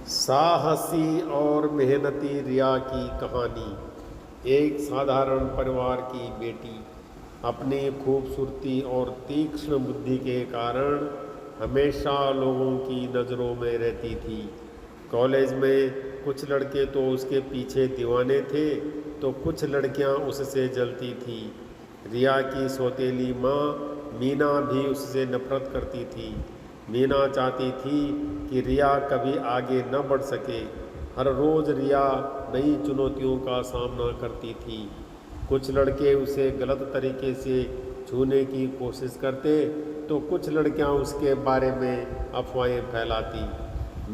साहसी और मेहनती रिया की कहानी। एक साधारण परिवार की बेटी अपनी खूबसूरती और तीक्ष्ण बुद्धि के कारण हमेशा लोगों की नज़रों में रहती थी। कॉलेज में कुछ लड़के तो उसके पीछे दीवाने थे, तो कुछ लड़कियां उससे जलती थी। रिया की सौतेली माँ मीना भी उससे नफरत करती थी। मीना चाहती थी कि रिया कभी आगे न बढ़ सके। हर रोज़ रिया नई चुनौतियों का सामना करती थी। कुछ लड़के उसे गलत तरीके से छूने की कोशिश करते, तो कुछ लड़कियां उसके बारे में अफवाहें फैलाती।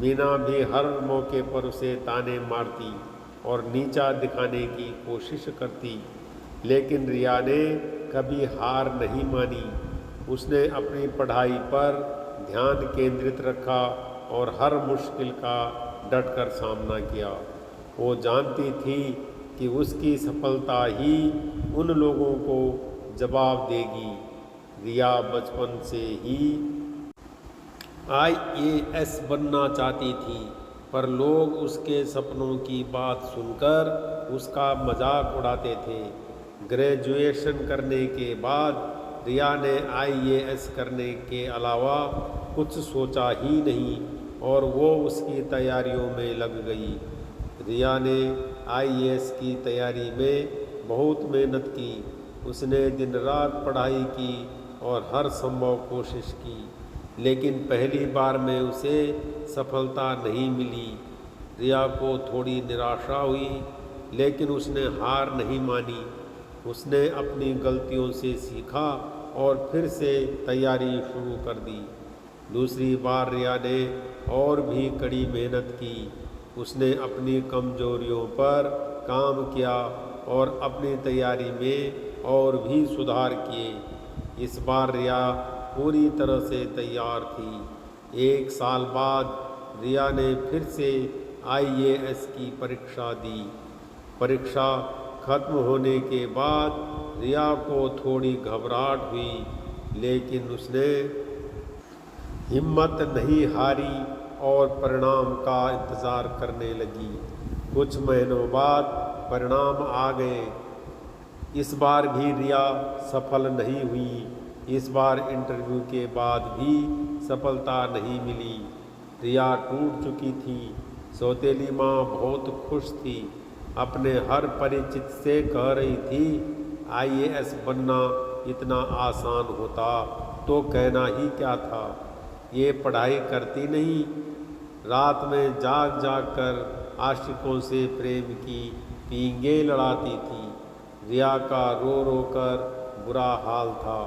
मीना भी हर मौके पर उसे ताने मारती और नीचा दिखाने की कोशिश करती, लेकिन रिया ने कभी हार नहीं मानी। उसने अपनी पढ़ाई पर ध्यान केंद्रित रखा और हर मुश्किल का डटकर सामना किया। वो जानती थी कि उसकी सफलता ही उन लोगों को जवाब देगी। रिया बचपन से ही IAS बनना चाहती थी, पर लोग उसके सपनों की बात सुनकर उसका मजाक उड़ाते थे। ग्रेजुएशन करने के बाद रिया ने IAS करने के अलावा कुछ सोचा ही नहीं और वो उसकी तैयारियों में लग गई। रिया ने IAS की तैयारी में बहुत मेहनत की। उसने दिन रात पढ़ाई की और हर संभव कोशिश की, लेकिन पहली बार में उसे सफलता नहीं मिली। रिया को थोड़ी निराशा हुई, लेकिन उसने हार नहीं मानी। उसने अपनी गलतियों से सीखा और फिर से तैयारी शुरू कर दी। दूसरी बार रिया ने और भी कड़ी मेहनत की। उसने अपनी कमजोरियों पर काम किया और अपनी तैयारी में और भी सुधार किए। इस बार रिया पूरी तरह से तैयार थी। 1 साल बाद रिया ने फिर से IAS की परीक्षा दी। परीक्षा खत्म होने के बाद रिया को थोड़ी घबराहट हुई, लेकिन उसने हिम्मत नहीं हारी और परिणाम का इंतज़ार करने लगी। कुछ महीनों बाद परिणाम आ गए। इस बार भी रिया सफल नहीं हुई। इस बार इंटरव्यू के बाद भी सफलता नहीं मिली। रिया टूट चुकी थी। सौतेली माँ बहुत खुश थी। अपने हर परिचित से कह रही थी, IAS बनना इतना आसान होता तो कहना ही क्या था। ये पढ़ाई करती नहीं, रात में जाग जाग कर आशिकों से प्रेम की पींगे लड़ाती थी। रिया का रो रो कर बुरा हाल था।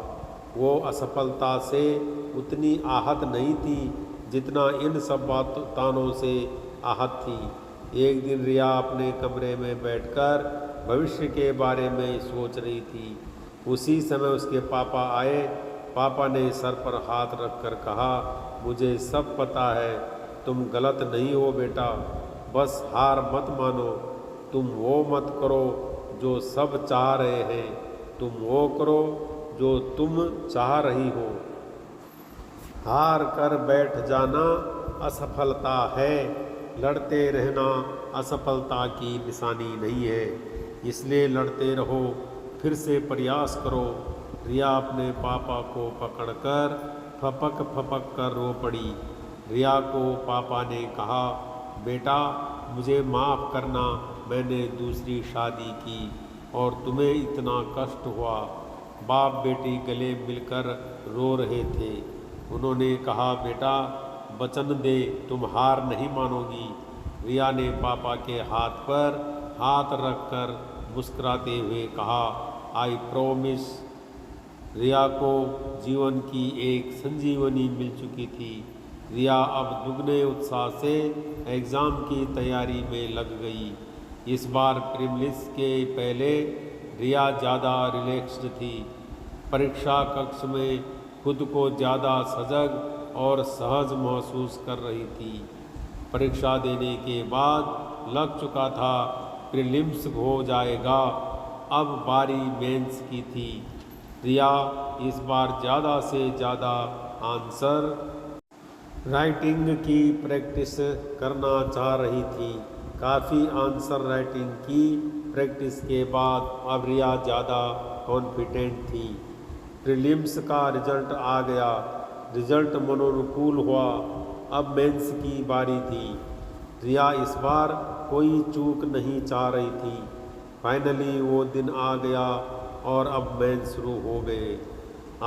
वो असफलता से उतनी आहत नहीं थी जितना इन सब तानों से आहत थी। एक दिन रिया अपने कमरे में बैठकर भविष्य के बारे में सोच रही थी। उसी समय उसके पापा आए। पापा ने सर पर हाथ रखकर कहा, मुझे सब पता है, तुम गलत नहीं हो बेटा, बस हार मत मानो। तुम वो मत करो जो सब चाह रहे हैं, तुम वो करो जो तुम चाह रही हो। हार कर बैठ जाना असफलता है, लड़ते रहना असफलता की निशानी नहीं है। इसलिए लड़ते रहो, फिर से प्रयास करो। रिया अपने पापा को पकड़कर फपक फपक कर रो पड़ी। रिया को पापा ने कहा, बेटा मुझे माफ़ करना, मैंने दूसरी शादी की और तुम्हें इतना कष्ट हुआ। बाप बेटी गले मिलकर रो रहे थे। उन्होंने कहा, बेटा वचन दे, तुम हार नहीं मानोगी। रिया ने पापा के हाथ पर हाथ रखकर मुस्कुराते हुए कहा, आई प्रॉमिस। रिया को जीवन की एक संजीवनी मिल चुकी थी। रिया अब दुगने उत्साह से एग्ज़ाम की तैयारी में लग गई। इस बार प्रीलिम्स के पहले रिया ज़्यादा रिलैक्स्ड थी। परीक्षा कक्ष में खुद को ज़्यादा सजग और सहज महसूस कर रही थी। परीक्षा देने के बाद लग चुका था प्रीलिम्स हो जाएगा, अब बारी मेंस की थी। रिया इस बार ज़्यादा से ज़्यादा आंसर राइटिंग की प्रैक्टिस करना चाह रही थी। काफ़ी आंसर राइटिंग की प्रैक्टिस के बाद अब रिया ज़्यादा कॉन्फिडेंट थी। प्रीलिम्स का रिजल्ट आ गया। रिजल्ट मनोनुकूल हुआ। अब मेंस की बारी थी। रिया इस बार कोई चूक नहीं चाह रही थी। फाइनली वो दिन आ गया और अब मेंस शुरू हो गए।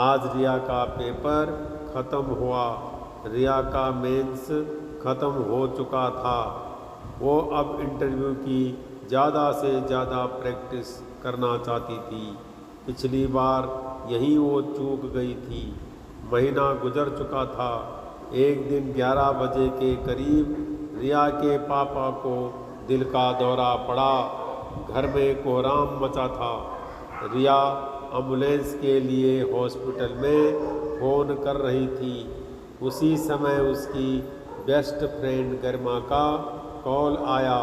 आज रिया का पेपर ख़त्म हुआ। रिया का मेंस ख़त्म हो चुका था। वो अब इंटरव्यू की ज़्यादा से ज़्यादा प्रैक्टिस करना चाहती थी। पिछली बार यही वो चूक गई थी। महीना गुजर चुका था। एक दिन 11 बजे के करीब रिया के पापा को दिल का दौरा पड़ा। घर में कोहराम मचा था। रिया एम्बुलेंस के लिए हॉस्पिटल में फ़ोन कर रही थी। उसी समय उसकी बेस्ट फ्रेंड गरिमा का कॉल आया।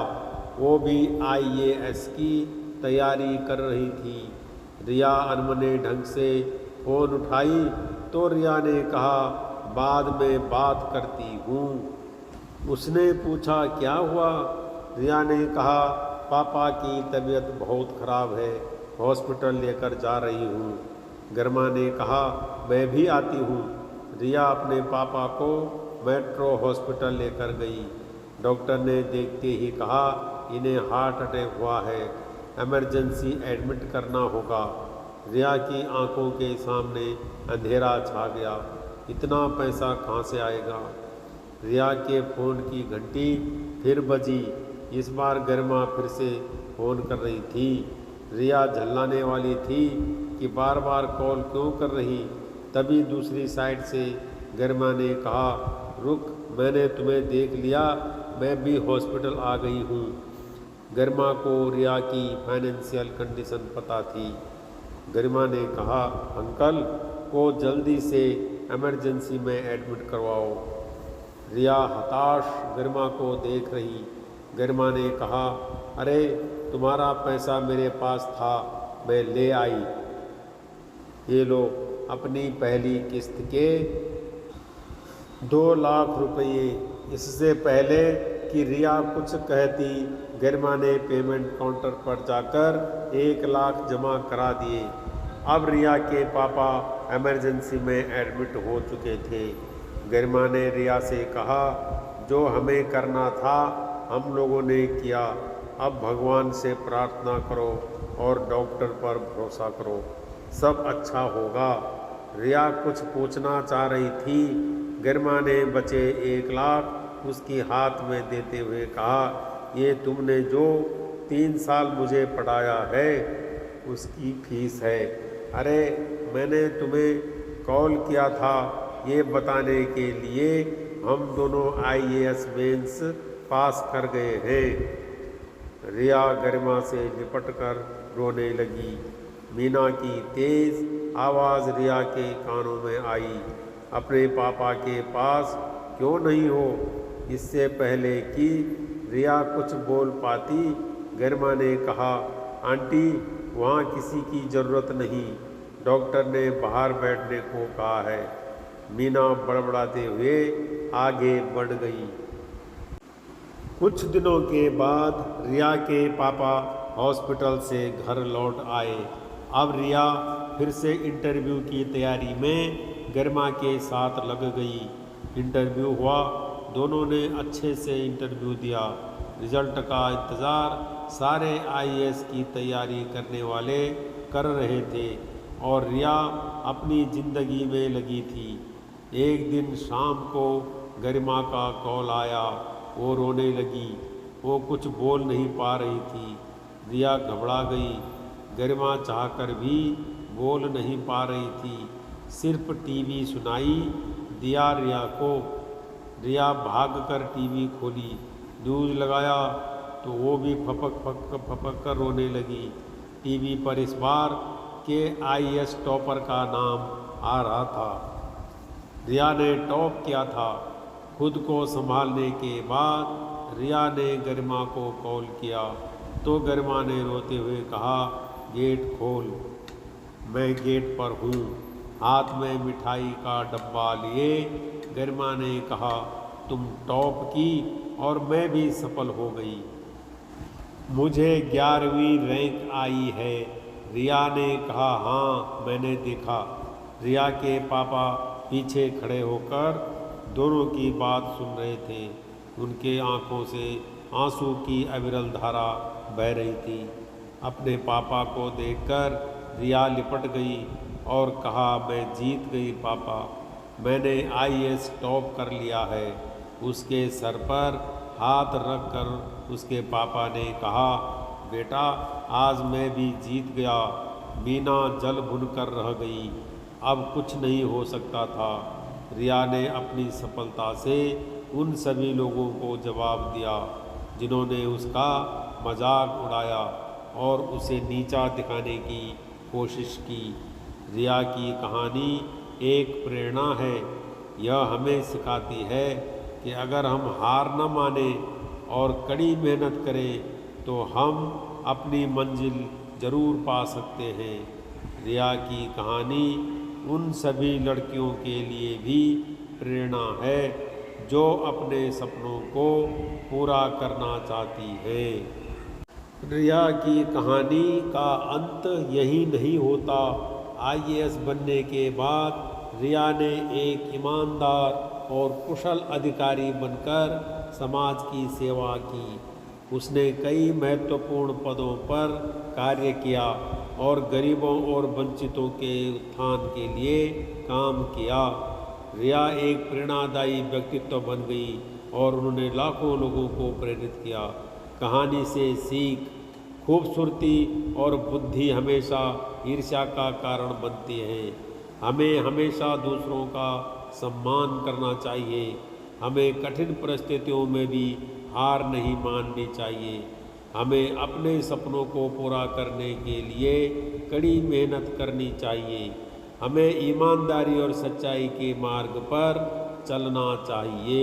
वो भी IAS की तैयारी कर रही थी। रिया अनमने ढंग से फ़ोन उठाई तो रिया ने कहा, बाद में बात करती हूँ। उसने पूछा, क्या हुआ? रिया ने कहा, पापा की तबीयत बहुत ख़राब है, हॉस्पिटल लेकर जा रही हूँ। गरिमा ने कहा, मैं भी आती हूँ। रिया अपने पापा को मेट्रो हॉस्पिटल लेकर गई। डॉक्टर ने देखते ही कहा, इन्हें हार्ट अटैक हुआ है, इमरजेंसी एडमिट करना होगा। रिया की आंखों के सामने अंधेरा छा गया। इतना पैसा कहाँ से आएगा? रिया के फ़ोन की घंटी फिर बजी। इस बार गरिमा फिर से फ़ोन कर रही थी। रिया झल्लाने वाली थी कि बार बार कॉल क्यों कर रही। तभी दूसरी साइड से गरिमा ने कहा, रुक, मैंने तुम्हें देख लिया, मैं भी हॉस्पिटल आ गई हूँ। गरिमा को रिया की फाइनेंशियल कंडीशन पता थी। गरिमा ने कहा, अंकल को जल्दी से इमरजेंसी में एडमिट करवाओ। रिया हताश गरिमा को देख रही। गरिमा ने कहा, अरे तुम्हारा पैसा मेरे पास था, मैं ले आई। ये लो अपनी पहली किस्त के 2 लाख रुपये। इससे पहले कि रिया कुछ कहती, गरिमा ने पेमेंट काउंटर पर जाकर 1 लाख जमा करा दिए। अब रिया के पापा इमरजेंसी में एडमिट हो चुके थे। गरिमा ने रिया से कहा, जो हमें करना था हम लोगों ने किया। अब भगवान से प्रार्थना करो और डॉक्टर पर भरोसा करो, सब अच्छा होगा। रिया कुछ पूछना चाह रही थी। गरिमा ने बचे 1 लाख उसके हाथ में देते हुए कहा, ये तुमने जो 3 साल मुझे पढ़ाया है उसकी फीस है। अरे मैंने तुम्हें कॉल किया था ये बताने के लिए हम दोनों IAS मेंस पास कर गए हैं। रिया गरिमा से लिपटकर रोने लगी। मीना की तेज़ आवाज़ रिया के कानों में आई, अपने पापा के पास क्यों नहीं हो? इससे पहले कि रिया कुछ बोल पाती, गरिमा ने कहा, आंटी वहाँ किसी की ज़रूरत नहीं, डॉक्टर ने बाहर बैठने को कहा है। मीना बड़बड़ाते हुए आगे बढ़ गई। कुछ दिनों के बाद रिया के पापा हॉस्पिटल से घर लौट आए। अब रिया फिर से इंटरव्यू की तैयारी में गरिमा के साथ लग गई। इंटरव्यू हुआ। दोनों ने अच्छे से इंटरव्यू दिया। रिजल्ट का इंतज़ार सारे IAS की तैयारी करने वाले कर रहे थे और रिया अपनी ज़िंदगी में लगी थी। एक दिन शाम को गरिमा का कॉल आया। वो रोने लगी। वो कुछ बोल नहीं पा रही थी। रिया घबरा गई। गरिमा चाहकर भी बोल नहीं पा रही थी। सिर्फ टीवी सुनाई दिया रिया को। रिया भागकर टीवी खोली, दूध लगाया तो वो भी फपक कर रोने लगी। टीवी पर इस बार के IAS टॉपर का नाम आ रहा था। रिया ने टॉप किया था। खुद को संभालने के बाद रिया ने गरिमा को कॉल किया तो गरिमा ने रोते हुए कहा, गेट खोल। मैं गेट पर हूँ। हाथ में मिठाई का डब्बा लिए गरिमा ने कहा, तुम टॉप की और मैं भी सफल हो गई। मुझे 11वीं रैंक आई है। रिया ने कहा, हाँ मैंने देखा। रिया के पापा पीछे खड़े होकर दोनों की बात सुन रहे थे। उनके आंखों से आंसू की अविरल धारा बह रही थी। अपने पापा को देखकर रिया लिपट गई और कहा, मैं जीत गई पापा, मैंने IAS टॉप कर लिया है। उसके सर पर हाथ रख कर उसके पापा ने कहा, बेटा आज मैं भी जीत गया। मीना जल भुन कर रह गई, अब कुछ नहीं हो सकता था। रिया ने अपनी सफलता से उन सभी लोगों को जवाब दिया जिन्होंने उसका मजाक उड़ाया और उसे नीचा दिखाने की कोशिश की। रिया की कहानी एक प्रेरणा है। यह हमें सिखाती है कि अगर हम हार न माने और कड़ी मेहनत करें तो हम अपनी मंजिल ज़रूर पा सकते हैं। रिया की कहानी उन सभी लड़कियों के लिए भी प्रेरणा है जो अपने सपनों को पूरा करना चाहती हैं। रिया की कहानी का अंत यही नहीं होता। IAS बनने के बाद रिया ने एक ईमानदार और कुशल अधिकारी बनकर समाज की सेवा की। उसने कई महत्वपूर्ण पदों पर कार्य किया और गरीबों और वंचितों के उत्थान के लिए काम किया। रिया एक प्रेरणादायी व्यक्तित्व बन गई और उन्होंने लाखों लोगों को प्रेरित किया। कहानी से सीख, खूबसूरती और बुद्धि हमेशा ईर्ष्या का कारण बनती है। हमें हमेशा दूसरों का सम्मान करना चाहिए। हमें कठिन परिस्थितियों में भी हार नहीं माननी चाहिए। हमें अपने सपनों को पूरा करने के लिए कड़ी मेहनत करनी चाहिए। हमें ईमानदारी और सच्चाई के मार्ग पर चलना चाहिए।